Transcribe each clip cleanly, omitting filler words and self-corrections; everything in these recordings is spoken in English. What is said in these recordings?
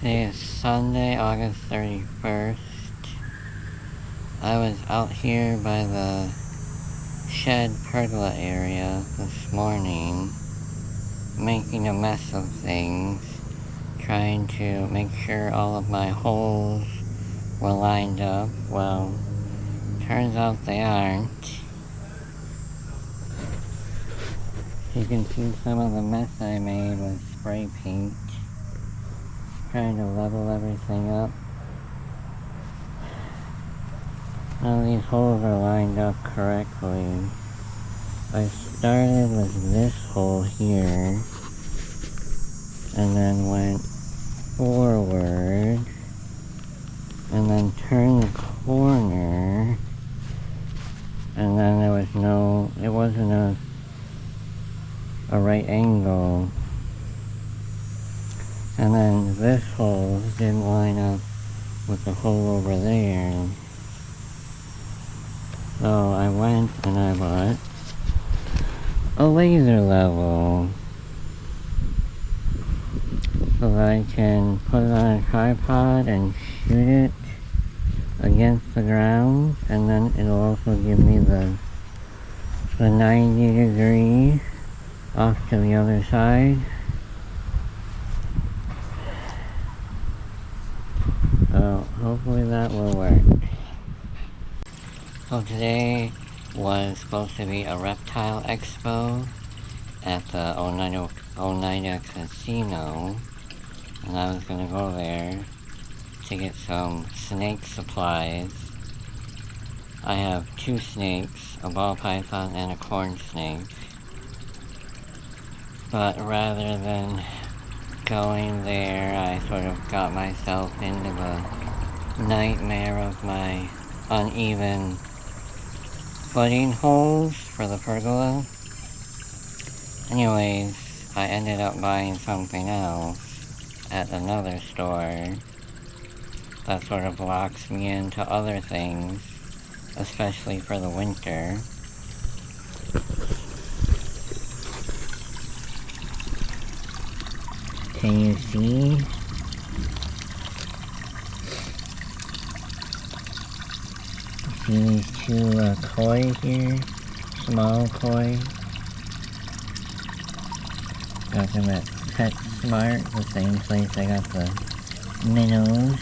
Today is Sunday, August 31st. I was out here by the shed pergola area this morning, making a mess of things, trying to make sure all of my holes were lined up. Well, turns out they aren't. You can see some of the mess I made with spray paint, trying to level everything up. None of these holes are lined up correctly. I started with this hole here, and then went forward, and then turned the corner, and then it wasn't a right angle. And then this hole didn't line up with the hole over there. So I went and I bought a laser level so that I can put it on a tripod and shoot it against the ground, and then it'll also give me the 90 degree off to the other side. So hopefully that will work. So today was supposed to be a reptile expo at the Oneida Casino, and I was gonna go there to get some snake supplies. I have 2 snakes, a ball python and a corn snake. But rather than going there, I sort of got myself into the nightmare of my uneven footing holes for the pergola. Anyways, I ended up buying something else at another store that sort of locks me into other things, especially for the winter. Can you see? See these 2 koi here? Small koi. Got them at PetSmart, the same place I got the minnows.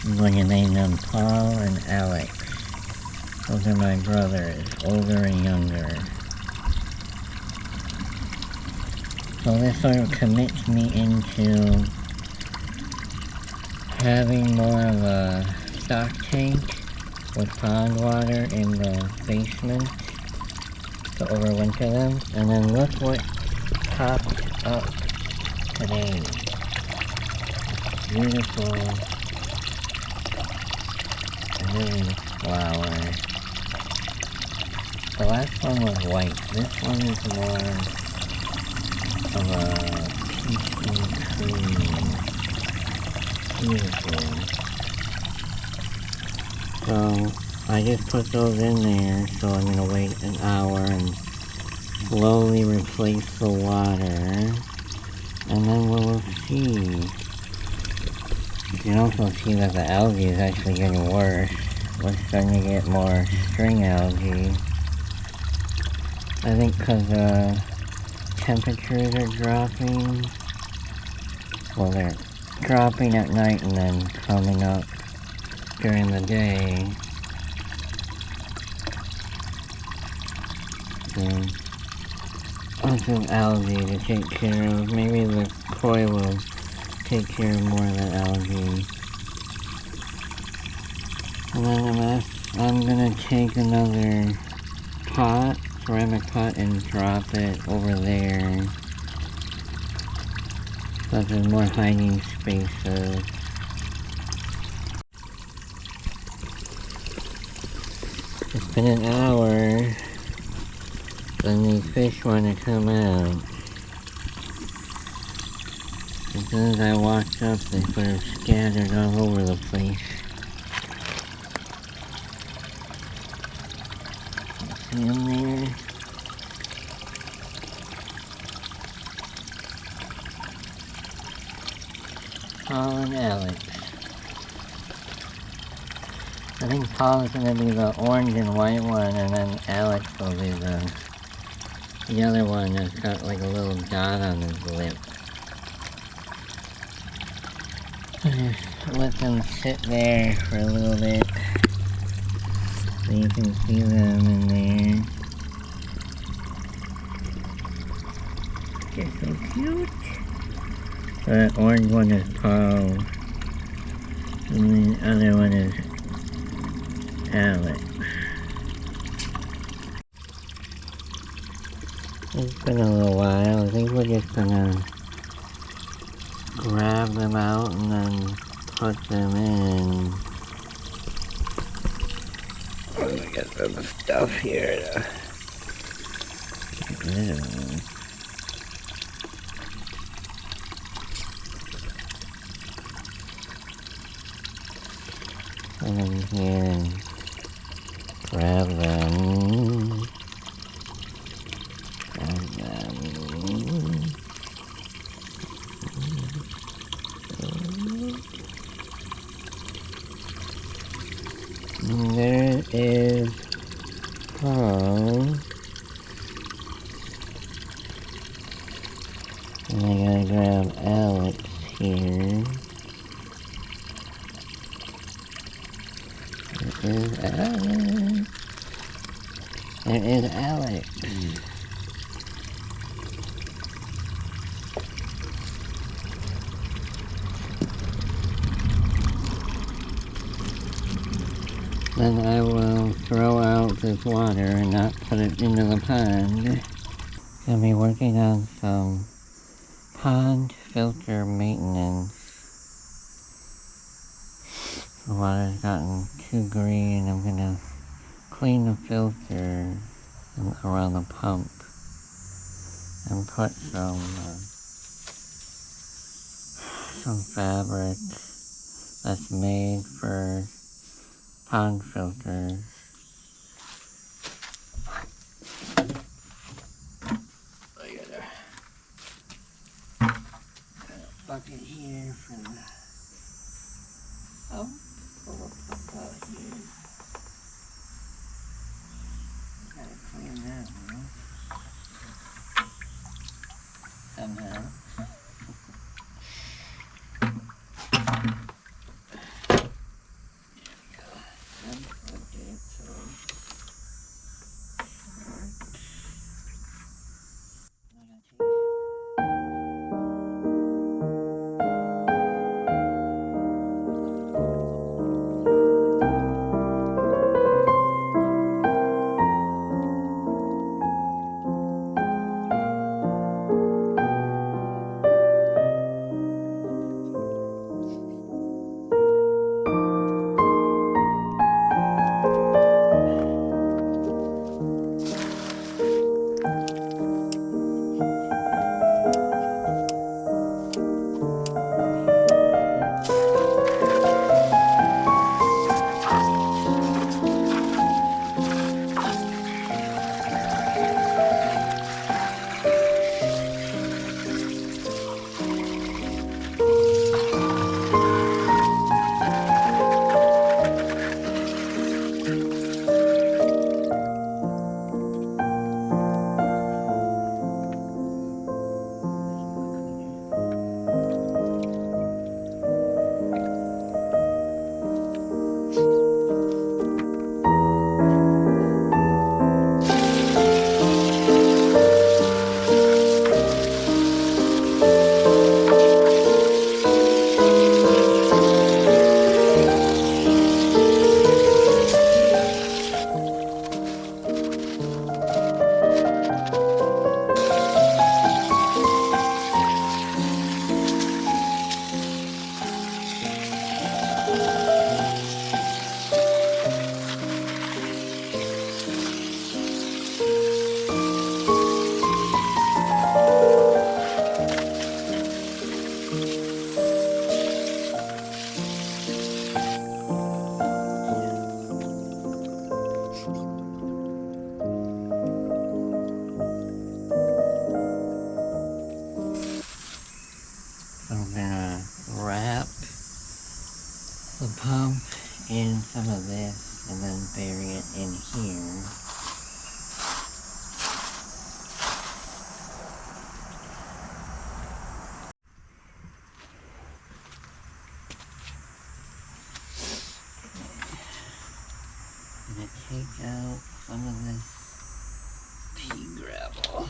I'm going to name them Paul and Alex. Those are my brothers, older and younger. So this sort of commits me into having more of a stock tank with pond water in the basement to overwinter them. And then look what popped up today. Beautiful lily flower. The last one was white. This one is more of a peachy cream. Beautiful. So I just put those in there, so I'm gonna wait an hour and slowly replace the water, and then we'll see. You can also see that the algae is actually getting worse. We're starting to get more string algae. I think because temperatures are dropping. Well, they're dropping at night and then coming up during the day. So, lots of algae to take care of. Maybe the koi will take care of more of that algae. And then I'm gonna take another pot, ceramic pot, and drop it over there. So there's more hiding spaces. It's been an hour, and these fish want to come out. As soon as I walked up, they sort of scattered all over the place. See them there? Paul and Alex. I think Paul's gonna be the orange and white one, and then Alex will be the other one that's got like a little dot on his lip. Just let them sit there for a little bit so you can see them in there. They're so cute. So that orange one is Paul, and the other one is Alex. It's been a little while. I think we're just gonna grab them out and then put them in. Let me get some stuff here to get rid of them. Put them here and grab them. Grab them. And there is Paul. And I gotta grab Alex here. There is Alex. There is Alex. Then I will throw out this water and not put it into the pond. Gonna be working on some pond filter maintenance. The water's gotten too green. I'm gonna clean the filter around the pump and put some fabric that's made for pond filters. I got a bucket here for the pump. Pull the pump out here. Gotta clean that one somehow. get in here. I'm gonna take out some of this pea gravel.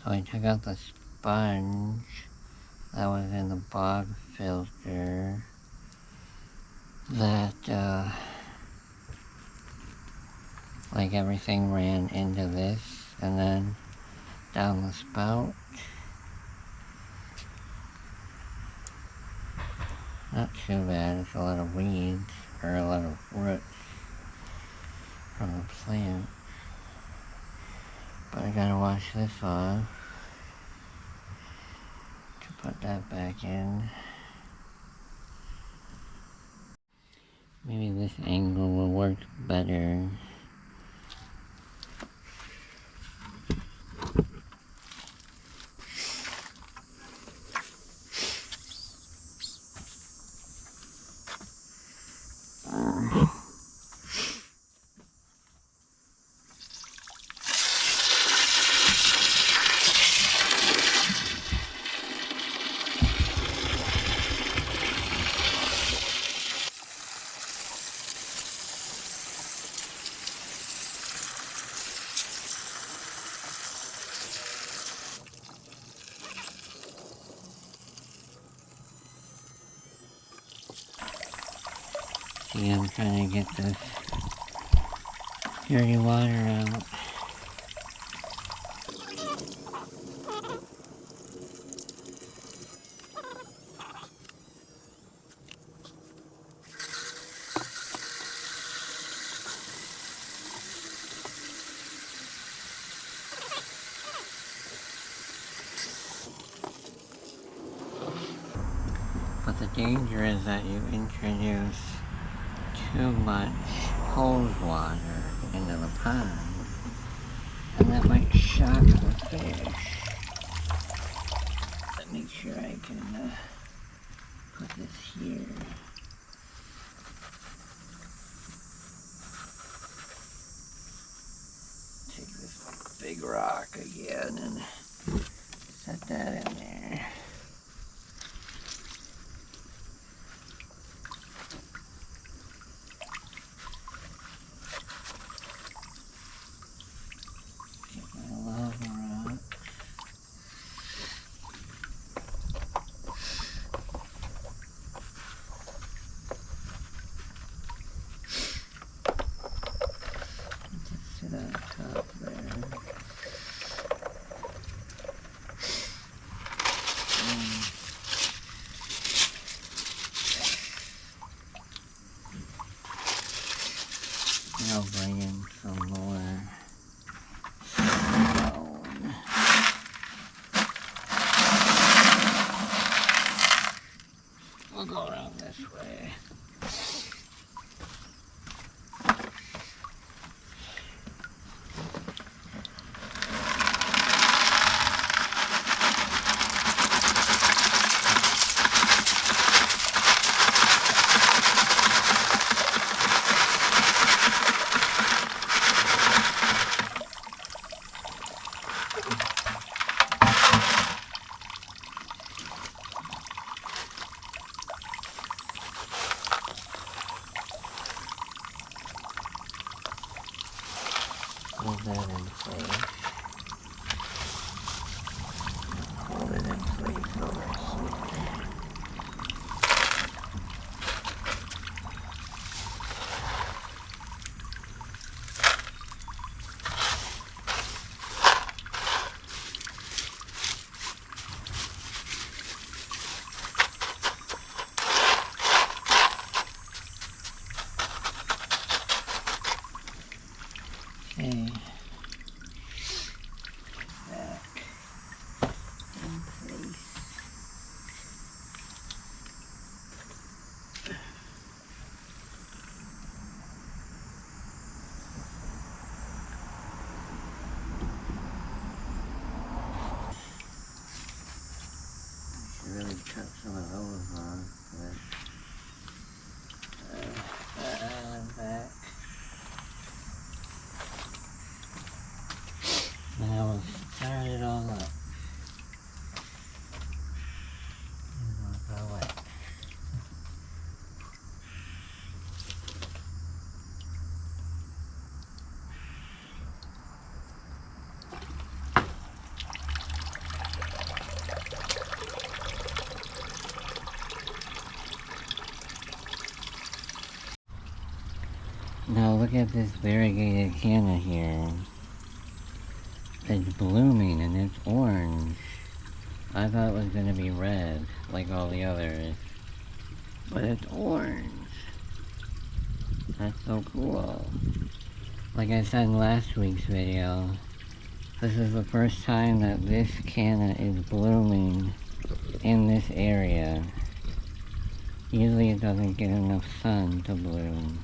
So I took out the sponge that was in the bog filter that, like everything ran into this and then down the spout. Not too bad, it's a lot of weeds, or a lot of roots from the plant. But I gotta wash this off to put that back in. Maybe this angle will work better. See, I'm trying to get this dirty water out. But the danger is that you introduce too much hose water into the pond, and that might shock the fish. Let me make sure I can put this here. Take this big rock again and set that in there. I'll bring in some more stone. We'll go around this way. Hold that in place. Hold it in place over here. Okay. Really cut some of those off with back. Now we'll start it all up. Go away. Now look at this variegated canna here. It's blooming and it's orange. I thought it was going to be red, like all the others. But it's orange. That's so cool. Like I said in last week's video, this is the first time that this canna is blooming in this area. Usually it doesn't get enough sun to bloom.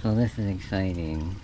So this is exciting.